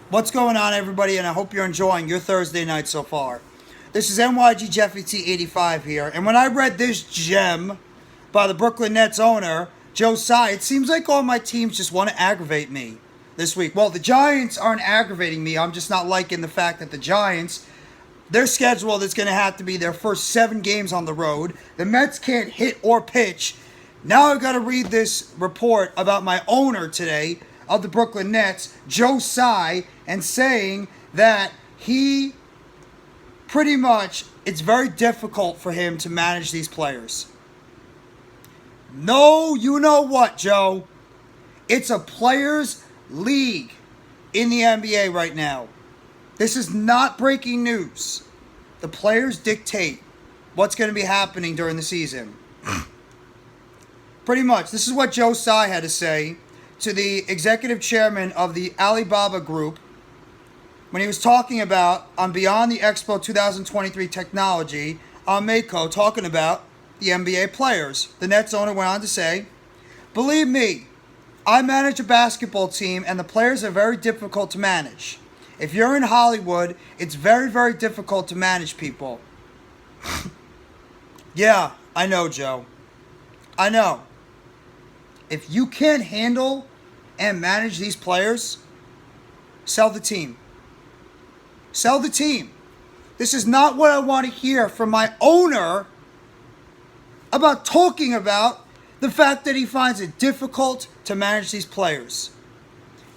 What's going on, everybody? And I hope you're enjoying your Thursday night so far. This is NYG Jeffy T85 here. And when I read this gem by the Brooklyn Nets owner, Joe Tsai, it seems like all my teams just want to aggravate me this week. Well, the Giants aren't aggravating me. I'm just not liking the fact that the Giants, their schedule is going to have to be their first 7 games on the road. The Mets can't hit or pitch. Now I've got to read this report about my owner today of the Brooklyn Nets, Joe Tsai, and saying that he pretty much, it's very difficult for him to manage these players. No, you know what, Joe? It's a players' league in the NBA right now. This is not breaking news. The players dictate what's going to be happening during the season. Pretty much, this is what Joe Tsai had to say to the executive chairman of the Alibaba Group when he was talking about on Beyond the Expo 2023 technology on Macao, talking about the NBA players. The Nets owner went on to say, "Believe me, I manage a basketball team and the players are very difficult to manage. If you're in Hollywood, it's very, very difficult to manage people." Yeah, I know, Joe. I know. If you can't handle and manage these players, sell the team. Sell the team. This is not what I want to hear from my owner about talking about the fact that he finds it difficult to manage these players.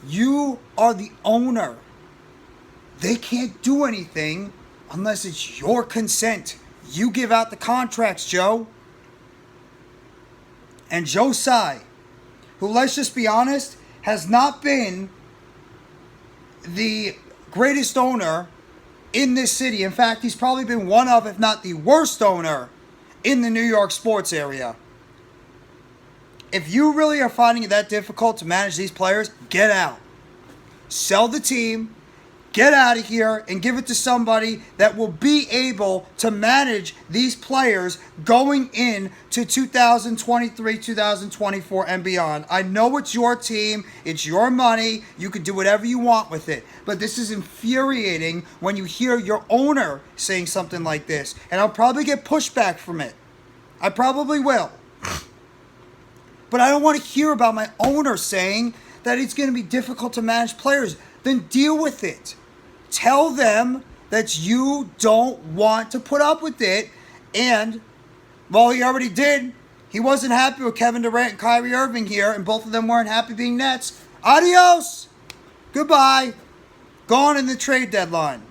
You are the owner. They can't do anything unless it's your consent. You give out the contracts, Joe. And Joe Tsai, who, let's just be honest, has not been the greatest owner in this city. In fact, he's probably been one of, if not the worst owner in the New York sports area. If you really are finding it that difficult to manage these players, get out. Sell the team. Get out of here and give it to somebody that will be able to manage these players going into 2023, 2024, and beyond. I know it's your team. It's your money. You can do whatever you want with it. But this is infuriating when you hear your owner saying something like this. And I'll probably get pushback from it. I probably will. But I don't want to hear about my owner saying that it's going to be difficult to manage players. Then deal with it. Tell them that you don't want to put up with it. And, well, he already did. He wasn't happy with Kevin Durant and Kyrie Irving here, and both of them weren't happy being Nets. Adios. Goodbye. Gone in the trade deadline.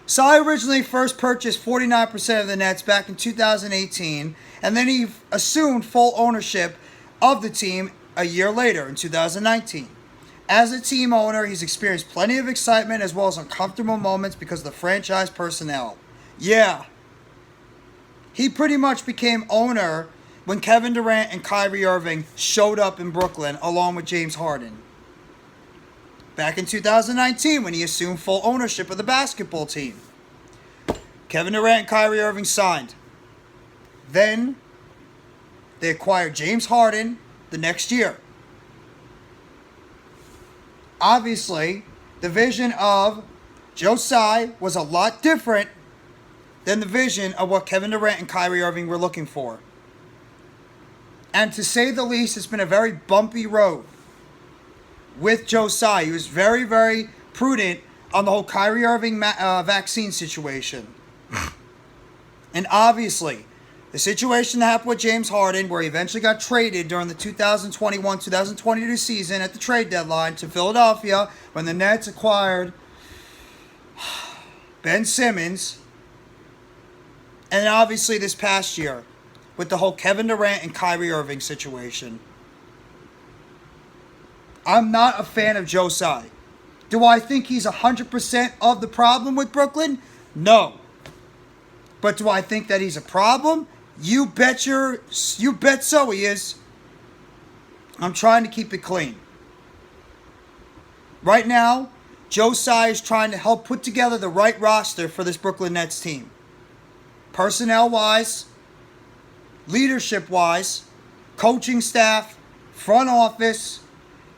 Tsai originally first purchased 49% of the Nets back in 2018, and then he assumed full ownership of the team a year later in 2019. As a team owner, he's experienced plenty of excitement as well as uncomfortable moments because of the franchise personnel. Yeah. He pretty much became owner when Kevin Durant and Kyrie Irving showed up in Brooklyn along with James Harden. Back in 2019 when he assumed full ownership of the basketball team. Kevin Durant and Kyrie Irving signed. Then they acquired James Harden the next year. Obviously, the vision of Joe Tsai was a lot different than the vision of what Kevin Durant and Kyrie Irving were looking for. And to say the least, it's been a very bumpy road with Joe Tsai. He was very, very prudent on the whole Kyrie Irving vaccine situation. And obviously, the situation that happened with James Harden, where he eventually got traded during the 2021-2022 season at the trade deadline to Philadelphia when the Nets acquired Ben Simmons. And obviously this past year with the whole Kevin Durant and Kyrie Irving situation. I'm not a fan of Joe Tsai. Do I think he's 100% of the problem with Brooklyn? No. But do I think that he's a problem? You bet so he is. I'm trying to keep it clean. Right now, Joe Tsai is trying to help put together the right roster for this Brooklyn Nets team. Personnel-wise, leadership-wise, coaching staff, front office.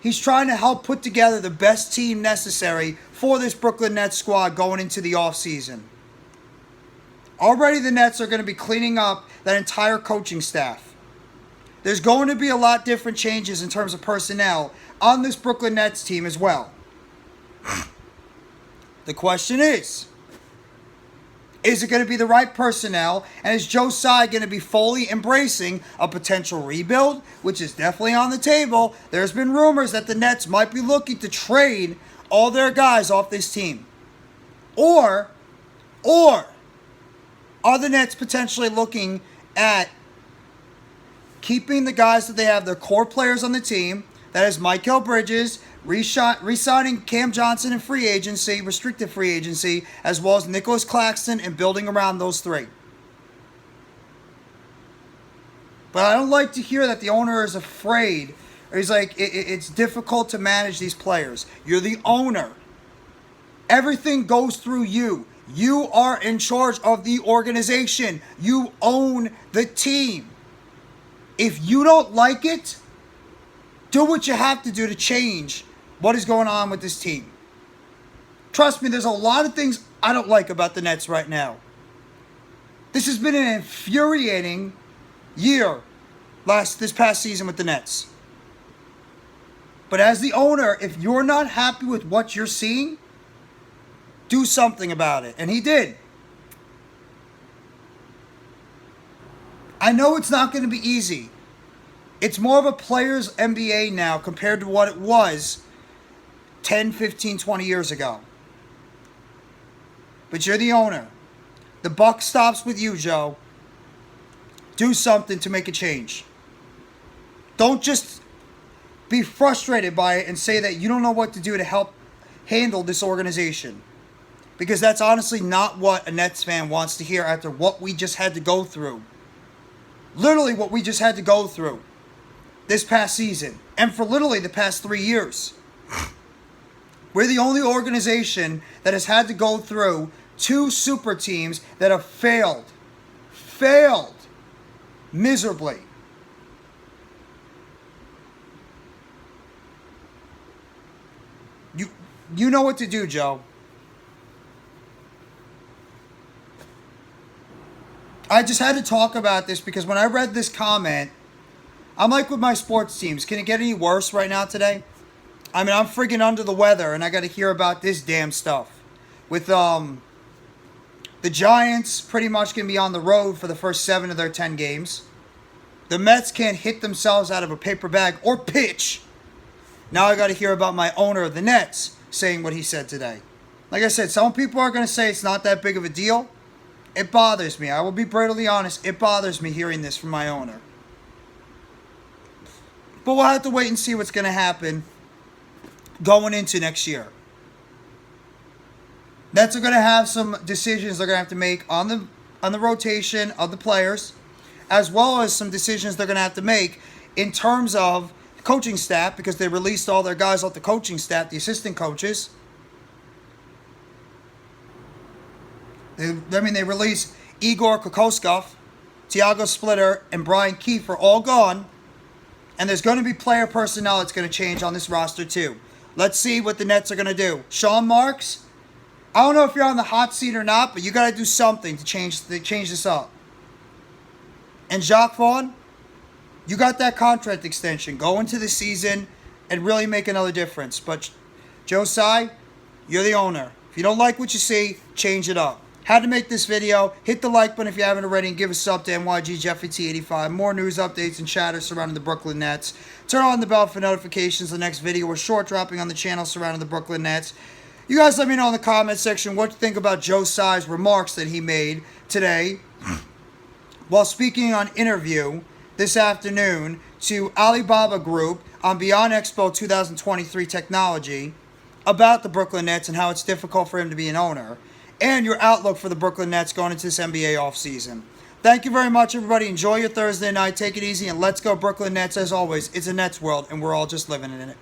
He's trying to help put together the best team necessary for this Brooklyn Nets squad going into the offseason. Already the Nets are going to be cleaning up that entire coaching staff. There's going to be a lot different changes in terms of personnel on this Brooklyn Nets team as well. The question is it going to be the right personnel? And is Joe Tsai going to be fully embracing a potential rebuild, which is definitely on the table? There's been rumors that the Nets might be looking to trade all their guys off this team. Or are the Nets potentially looking at keeping the guys that they have, their core players on the team, that is Mikal Bridges, re-signing Cam Johnson in free agency, restricted free agency, as well as Nicholas Claxton, and building around those three. But I don't like to hear that the owner is afraid, or he's like, it's difficult to manage these players. You're the owner. Everything goes through you. You are in charge of the organization. You own the team. If you don't like it, do what you have to do to change what is going on with this team. Trust me, there's a lot of things I don't like about the Nets right now. This has been an infuriating year this past season with the Nets. But as the owner, if you're not happy with what you're seeing, do something about it. And he did. I know it's not going to be easy. It's more of a player's NBA now compared to what it was 10, 15, 20 years ago. But you're the owner. The buck stops with you, Joe. Do something to make a change. Don't just be frustrated by it and say that you don't know what to do to help handle this organization. Because that's honestly not what a Nets fan wants to hear after what we just had to go through. Literally what we just had to go through this past season. And for literally the past 3 years. We're the only organization that has had to go through 2 super teams that have failed miserably. You know what to do, Joe. I just had to talk about this because when I read this comment, I'm like with my sports teams. Can it get any worse right now today? I mean, I'm freaking under the weather, and I got to hear about this damn stuff. With the Giants pretty much going to be on the road for the first 7 of their 10 games. The Mets can't hit themselves out of a paper bag or pitch. Now I got to hear about my owner of the Nets saying what he said today. Like I said, some people are going to say it's not that big of a deal. It bothers me. I will be brutally honest. It bothers me hearing this from my owner. But we'll have to wait and see what's going to happen going into next year. Nets are going to have some decisions they're going to have to make on the rotation of the players, as well as some decisions they're going to have to make in terms of coaching staff, because they released all their guys off the coaching staff, the assistant coaches. They released Igor Kokoskov, Tiago Splitter, and Brian Keefe are all gone. And there's going to be player personnel that's going to change on this roster too. Let's see what the Nets are going to do. Sean Marks, I don't know if you're on the hot seat or not, but you got to do something to change this up. And Jacques Vaughn, you got that contract extension. Go into the season and really make another difference. But Joe Tsai, you're the owner. If you don't like what you see, change it up. Had to make this video. Hit the like button if you haven't already, and give us a sub to NYG Jeffy T85. More news, updates, and chatter surrounding the Brooklyn Nets. Turn on the bell for notifications. The next video we're short dropping on the channel surrounding the Brooklyn Nets. You guys let me know in the comment section what you think about Joe Tsai's remarks that he made today while speaking on interview this afternoon to Alibaba Group on BEYOND EXPO 2023 Technology about the Brooklyn Nets and how it's difficult for him to be an owner, and your outlook for the Brooklyn Nets going into this NBA offseason. Thank you very much, everybody. Enjoy your Thursday night. Take it easy, and let's go Brooklyn Nets. As always, it's a Nets world, and we're all just living in it.